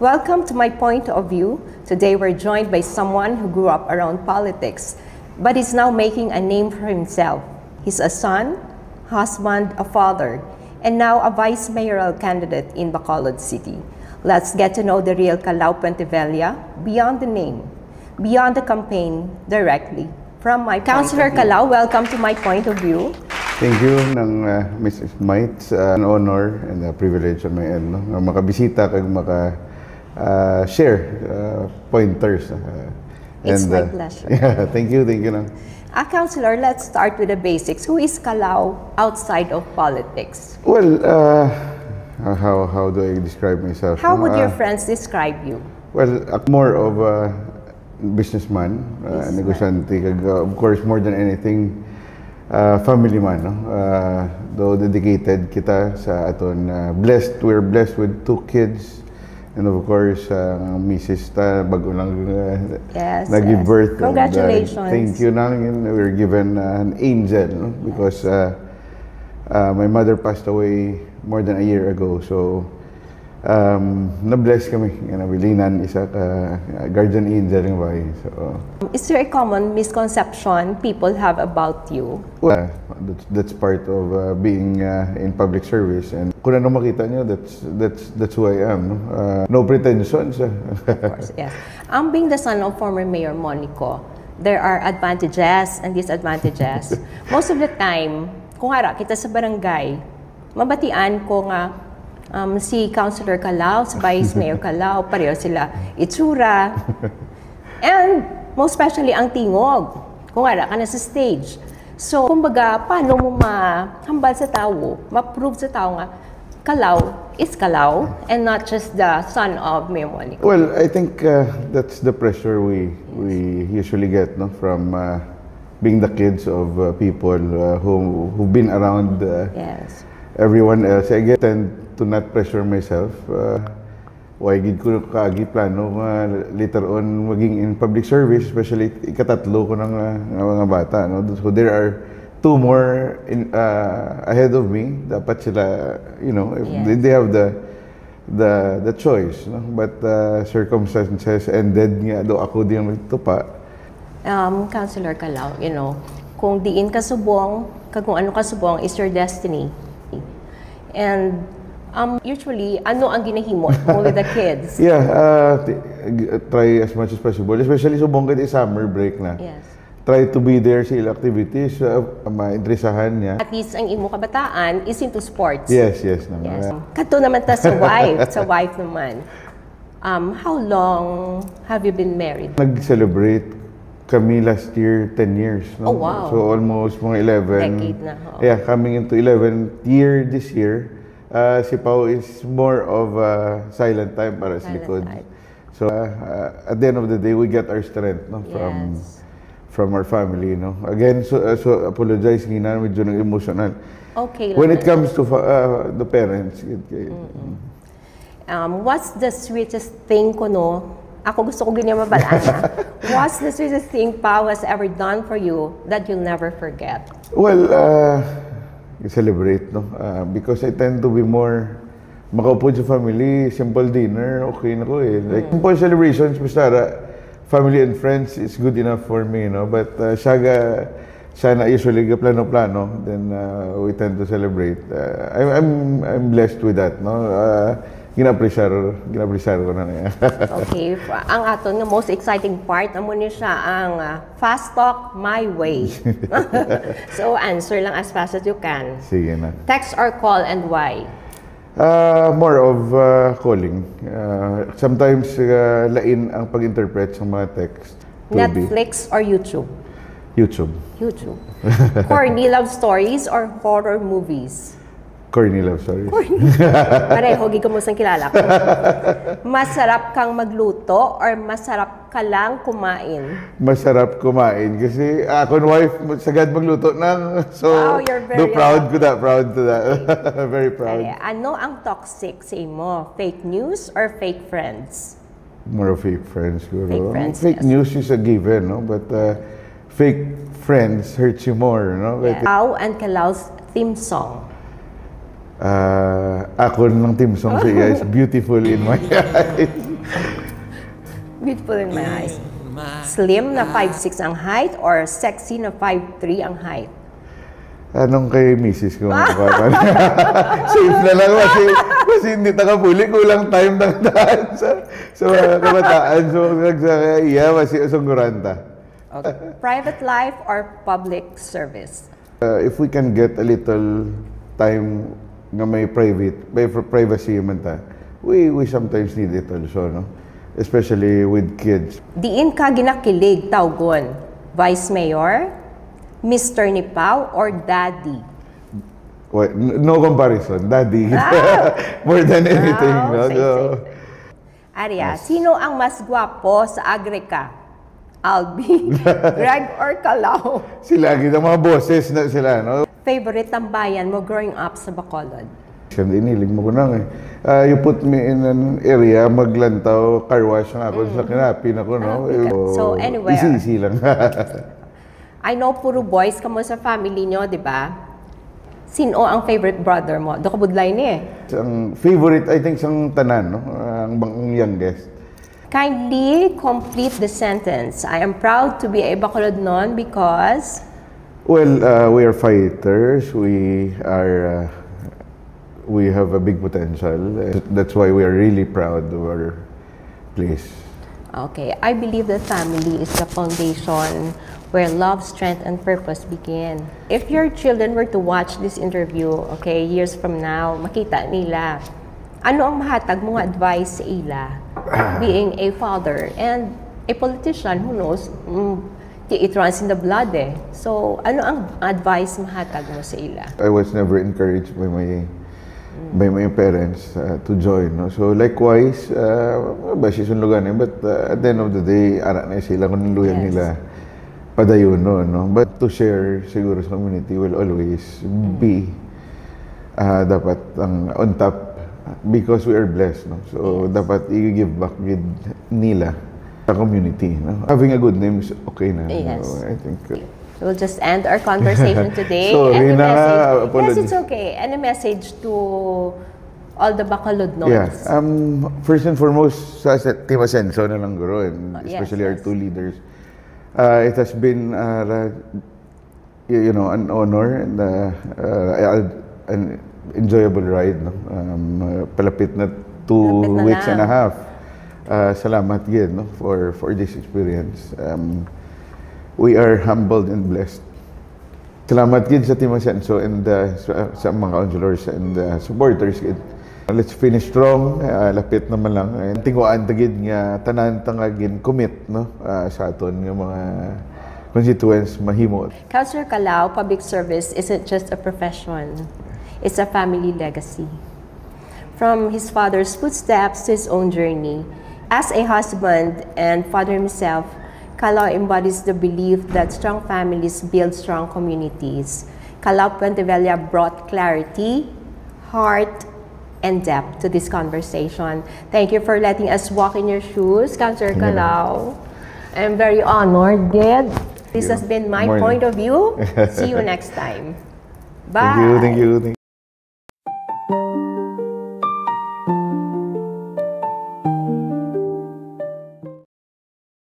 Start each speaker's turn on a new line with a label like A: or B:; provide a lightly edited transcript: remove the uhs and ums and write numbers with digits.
A: Welcome to My Point of View. Today we're joined by someone who grew up around politics, but is now making a name for himself. He's a son, husband, a father, and now a vice mayoral candidate in Bacolod City. Let's get to know the real Calao Puentevilla beyond the name, beyond the campaign, directly from My Councilor Calao, welcome to My Point of View.
B: Thank you ng Mrs. Mites. An honor and a privilege on my end, no? Makabisita kag share pointers.
A: It's my pleasure.
B: Yeah, thank you lang.
A: Councilor, let's start with the basics. Who is Calao outside of politics?
B: Well, how do I describe myself?
A: How would your friends describe you?
B: Well, more of a businessman, negosyante, of course, more than anything, family man, no? Though dedicated kita sa aton, we're blessed with 2 kids, and of course, Mrs. ta, bago lang nag-give birth.
A: Congratulations.
B: Thank you nang, we're given an angel, no? Because my mother passed away more than a year ago, so na-bless kami, nabilinan isa ka guardian angel ng bahay. So,
A: is there a common misconception people have about you?
B: Well, that's part of being in public service, and kung ano makita nyo, that's who I am. No pretensions.
A: Of course, yes. Being the son of former Mayor Monico, there are advantages and disadvantages. Most of the time, kung hara kita sa barangay, mabatian ko nga si Councilor Calao, si Vice Mayor Calao, pareho sila itsura. And most especially ang tingog, kung ara ka na sa stage. So, kumbaga, paano mo mahambal sa tao, ma-prove sa tao nga, Calao is Calao and not just the son of Mayor Monico?
B: Well, I think that's the pressure we usually get, no, from being the kids of people who've been around
A: yes.
B: everyone else. I tend to not pressure myself. Why gid ko kaagi plano later on maging in public service, especially ikatatlo ko ng mga bata, no? So there are 2 more ahead of me. Dapat sila, you know, yes. They have the choice, no? But circumstances ended nga do ako di ang magtupa.
A: Councilor Calao, you know, kung diin ka subong, kung ano ka subong is your destiny. And usually, ano ang ginahimot mo with the kids?
B: Yeah, try as much as possible. Especially subong kasi summer break na.
A: Yes.
B: Try to be there sa ilang activities, ma-interesahan niya.
A: At least ang imo kabataan is into sports.
B: Yes naman.
A: Yes. Kato naman ta sa wife naman. How long have you been married?
B: Nag-celebrate kami last year, 10 years. No?
A: Oh, wow.
B: So almost mga 11.
A: Decade na. Oh.
B: Yeah, coming into 11th year this year. Si Pao is more of a silent time para sa likod. So at the end of the day, we get our strength, no, from our family, no. Again, so apologize ngina medyo nang emotional.
A: Okay.
B: When it comes to the parents.
A: What's the sweetest thing ko, no? Ako gusto ko ganyan mabalaan. What's the sweetest thing Pao has ever done for you that you'll never forget?
B: Well, celebrate, no? Because I tend to be more makaupo sa family, simple dinner, okay na ko eh. Like, simple celebrations, basta family and friends is good enough for me, no? But sana usually plano-plano, then we tend to celebrate. I'm blessed with that, no? Ginapreciar ko na yan.
A: Okay, ang aton nga most exciting part amo ni siya ang fast talk my way. So answer lang as fast as you can.
B: Sige na.
A: Text or call and why?
B: More of calling. Sometimes lain ang pag-interpret sa mga text.
A: Netflix or YouTube?
B: YouTube.
A: Corny love stories or horror movies?
B: Corny love stories.
A: Pareho, giga mo sang kilala ko. Masarap kang magluto or masarap ka lang kumain?
B: Masarap kumain kasi akong wife sagad magluto nang, so
A: wow, you're very
B: proud to that. Very proud.
A: Ay, ano ang toxic sa imo? Fake news or fake friends?
B: More of fake friends.
A: Fake friends,
B: fake news is a given, no? But fake friends hurts you more, no?
A: Yeah. Pao and Calao's theme song.
B: Ako ng team song siya is Beautiful in My Eyes.
A: Beautiful in my eyes. Slim na 5'6" ang height or sexy na 5'3" ang height?
B: Anong kay misis ko? Safe na lang kasi hindi takapuli. Kulang time ng daan sa mga kabataan. So, iya, kasi asunguranta.
A: Okay. Private life or public service?
B: If we can get a little time na may privacy man ta, we sometimes need it also, no? Especially with kids.
A: Diin ka ginakilig, tawgon? Vice Mayor, Mr. Nipaw, or Daddy?
B: Well, no comparison. Daddy. More than anything. No?
A: Arya, sino ang mas gwapo sa Agreka? Albi, Greg, or Calao?
B: Sila, ang mga bosses na sila, no?
A: Favorite tambayan mo growing up sa Bacolod?
B: Inilig mo ko nang you put me in an area, maglantaw, car wash na ako, sa kinapin ako, no?
A: So, anywhere.
B: Easy lang.
A: I know puro boys ka mo sa family nyo, di ba? Sino ang favorite brother mo? Doon ka budlay ni eh.
B: Ang favorite, I think, sang tanan, no? Ang youngest.
A: Kindly complete the sentence. I am proud to be a Bacolodnon because...
B: Well, we are fighters. We have a big potential. That's why we are really proud of our place.
A: Okay, I believe that family is the foundation where love, strength, and purpose begin. If your children were to watch this interview, okay, years from now, makita nila, ano ang mahatag mong advice sa ila? Being a father and a politician, who knows, it runs in the blood eh. So, ano ang advice mahatag mo sa ila?
B: I was never encouraged by my parents to join. No? So likewise, basi sunlugan but at the end of the day, ara na sila kung luyang nila padayon. No? But to share siguro sa community will always be dapat ang on top because we are blessed. No? So dapat i-give back with nila sa community. No? Having a good name is okay na.
A: Yes.
B: So, I think...
A: We'll just end our conversation today.
B: Sorry
A: Any
B: na,
A: message?
B: apologies.
A: Yes, it's okay. Any message to all the Bacolodnos?
B: Yeah. First and foremost, sa Team Ascenso na lang guro, and especially our two leaders. It has been, an honor and an enjoyable ride. No? Palapit na 2 weeks and a half. Salamat gid, no, for this experience. We are humbled and blessed. Salamat gid sa Team Ascenso and sa mga counselors and supporters gid. Let's finish strong, lapit naman lang. And tingwaan ta gid nga tanan tangagin commit, no, sa aton nga mga constituents mahimo.
A: Councilor Calao, public service isn't just a profession. It's a family legacy. From his father's footsteps to his own journey, as a husband and father himself, Calao embodies the belief that strong families build strong communities. Calao Puentevilla brought clarity, heart, and depth to this conversation. Thank you for letting us walk in your shoes, Councilor Calao. I'm very honored, Ged. This has been my point of view. See you next time. Bye.
B: Thank you.